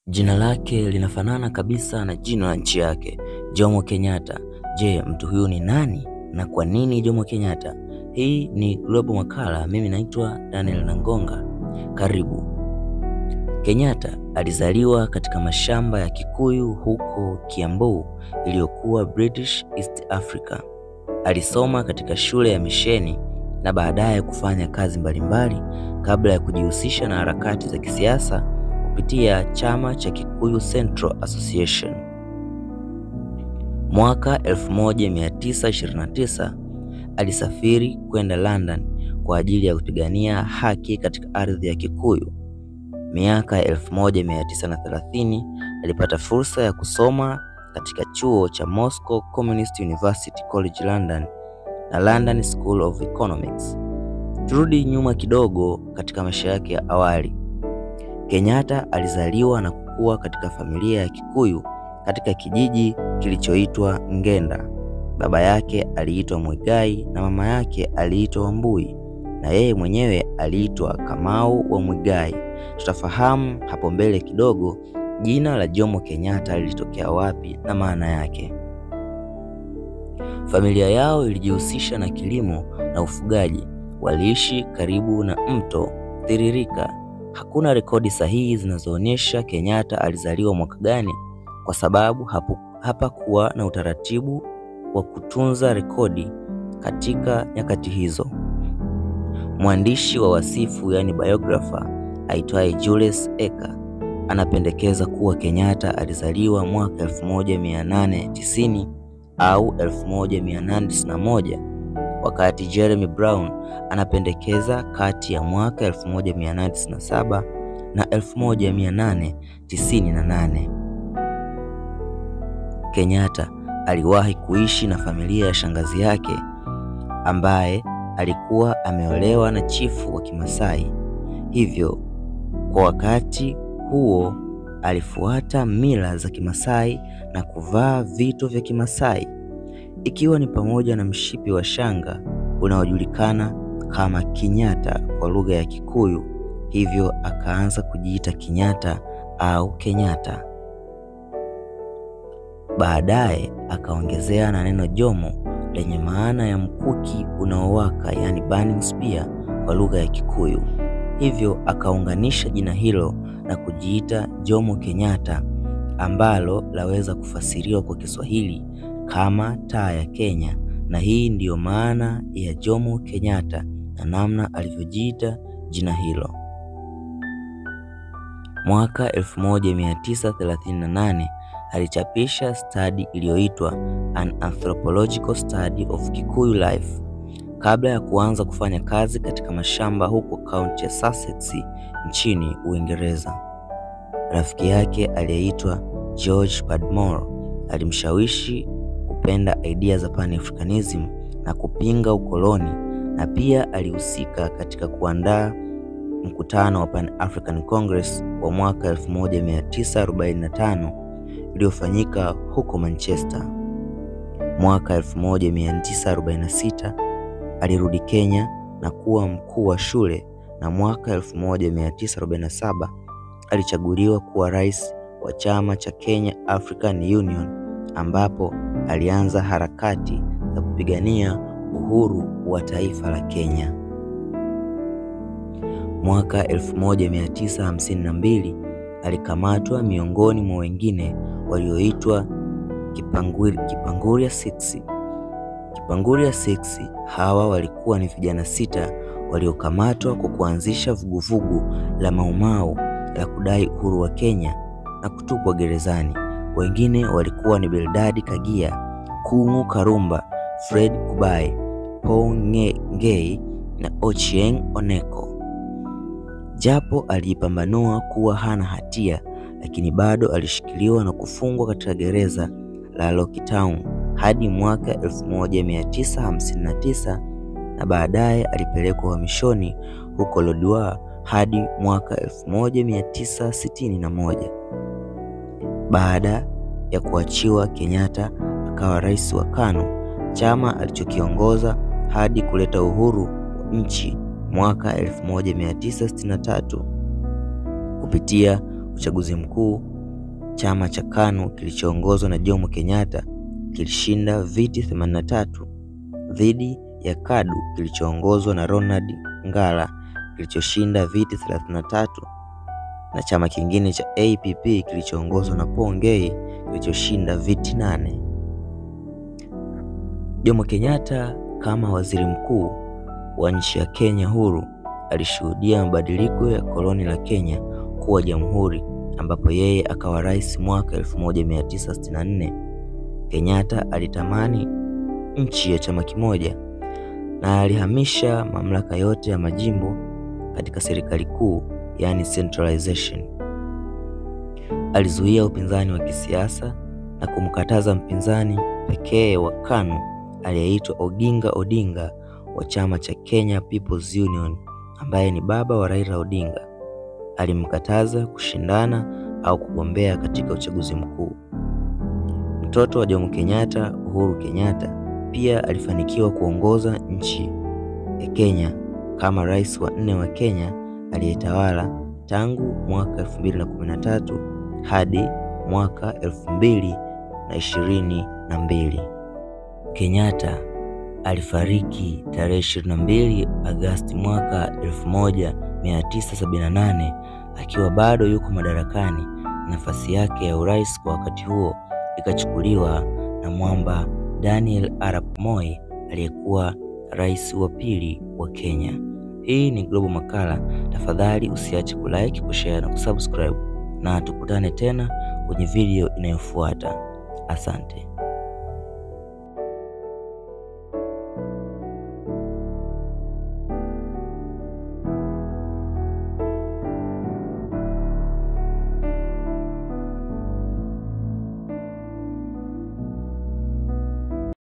Jina lake linafanana kabisa na jina la nchi yake, Jomo Kenyatta. Je, mtu huyu ni nani na kwa nini Jomo Kenyatta? Hii ni Global Makala. Mimi naitwa Daniel Nangonga. Karibu. Kenyatta alizaliwa katika mashamba ya Kikuyu huko Kiambu, iliyokuwa British East Africa. Alisoma katika shule ya misheni na baadaye kufanya kazi mbalimbali kabla ya kujihusisha na harakati za kisiasa kupitia chama cha Kikuyu Central Association. Mwaka 1929 alisafiri kwenda London kwa ajili ya kupigania haki katika ardhi ya Kikuyu. Miaka 1930 alipata fursa ya kusoma katika chuo cha Moscow Communist University College London na London School of Economics. Turudi nyuma kidogo katika maisha yake ya awali. Kenyatta alizaliwa na kukua katika familia ya Kikuyu katika kijiji kilichoitwa Ngenda. Baba yake aliitwa Muigai na mama yake aliitwa Wambui, na yeye mwenyewe aliitwa Kamau wa Muigai. Tutafahamu hapo mbele kidogo jina la Jomo Kenyatta lilitokea wapi na maana yake. Familia yao ilijihusisha na kilimo na ufugaji. Waliishi karibu na mto tiririka. Hakuna rekodi sahihi zinazoonyesha Kenyatta alizaliwa mwaka gani kwa sababu hapakuwa na utaratibu wa kutunza rekodi katika nyakati hizo. Mwandishi wa wasifu yani biographer aitwaye Julius Eka anapendekeza kuwa Kenyatta alizaliwa mwaka 1890 au 1891, wakati Jeremy Brown anapendekeza kati ya mwaka 1897 na 1898. Kenyatta aliwahi kuishi na familia ya shangazi yake ambaye alikuwa ameolewa na chifu wa Kimasai. Hivyo kwa wakati huo alifuata mila za Kimasai na kuvaa vitu vya Kimasai, ikiwa ni pamoja na mshipi wa shanga unaojulikana kama Kinyatta kwa lugha ya Kikuyu. Hivyo akaanza kujiita Kinyatta au Kenyatta. Baadaye akaongezea na neno Jomo lenye maana ya mkuki unaowaka, yani burning spear kwa lugha ya Kikuyu. Hivyo akaunganisha jina hilo na kujiita Jomo Kenyatta, ambalo laweza kufasiriwa kwa Kiswahili kama taa ya Kenya, na hii ndiyo maana ya Jomo Kenyatta na namna alivyojiita jina hilo. Mwaka 1938 alichapisha study iliyoitwa An Anthropological Study of Kikuyu Life kabla ya kuanza kufanya kazi katika mashamba huko kaunti ya Sussex nchini Uingereza. Rafiki yake aliyeitwa George Padmore alimshawishi kupenda idea za Pan-Africanism na kupinga ukoloni, na pia alihusika katika kuandaa mkutano wa Pan-African Congress wa mwaka 1945 uliofanyika huko Manchester. Mwaka 1946 alirudi Kenya na kuwa mkuu wa shule, na mwaka 1947 alichaguliwa kuwa rais wa chama cha Kenya African Union, ambapo alianza harakati za kupigania uhuru wa taifa la Kenya. Mwaka 1952 alikamatwa miongoni mwa wengine walioitwa Kipanguria 6. Kipanguria 6 hawa walikuwa ni vijana 6 waliokamatwa kwa kuanzisha vuguvugu la Mau Mau la kudai uhuru wa Kenya na kutupwa gerezani. Wengine walikuwa ni Bildad Kagia, Kung'u Karumba, Fred Kubai, Paul Ngei na Ochieng Oneko. Japo alijipambanua kuwa hana hatia, lakini bado alishikiliwa na kufungwa katika gereza la Locktown hadi mwaka 1959, na baadaye alipelekwa uhamishoni huko Lodwar hadi mwaka 1961. Baada ya kuachiwa, Kenyatta akawa rais wa KANU, chama alichokiongoza hadi kuleta uhuru wa nchi mwaka 1963 kupitia uchaguzi mkuu chama cha KANU kilichoongozwa na Jomo Kenyatta kilishinda viti 83 dhidi ya KADU kilichoongozwa na Ronald Ngala kilichoshinda viti 33, na chama kingine cha APP kilichoongozwa na Paul Ngei kilichoshinda viti 8. Jomo Kenyatta kama waziri mkuu wa nchi ya Kenya huru alishuhudia mabadiliko ya koloni la Kenya kuwa jamhuri, ambapo yeye akawa rais mwaka 1964. Kenyatta alitamani nchi ya chama kimoja na alihamisha mamlaka yote ya majimbo katika serikali kuu, yani centralization. Alizuia upinzani wa kisiasa na kumkataza mpinzani pekee wa KANU aliyeitwa Oginga Odinga wa chama cha Kenya People's Union, ambaye ni baba wa Raila Odinga. Alimkataza kushindana au kugombea katika uchaguzi mkuu. Mtoto wa Jomo Kenyatta, Uhuru Kenyatta, pia alifanikiwa kuongoza nchi ya Kenya kama rais wa 4 wa Kenya aliyetawala tangu mwaka 2013 hadi mwaka 2022. Kenyatta alifariki tarehe 22 Agosti mwaka 1978 akiwa bado yuko madarakani. Nafasi yake ya urais kwa wakati huo ikachukuliwa na mwamba Daniel Arap Moi aliyekuwa rais wa pili wa Kenya. Hii ni Global Makala. Tafadhali usiache kulike, kushare na kusubscribe, na tukutane tena kwenye video inayofuata. Asante.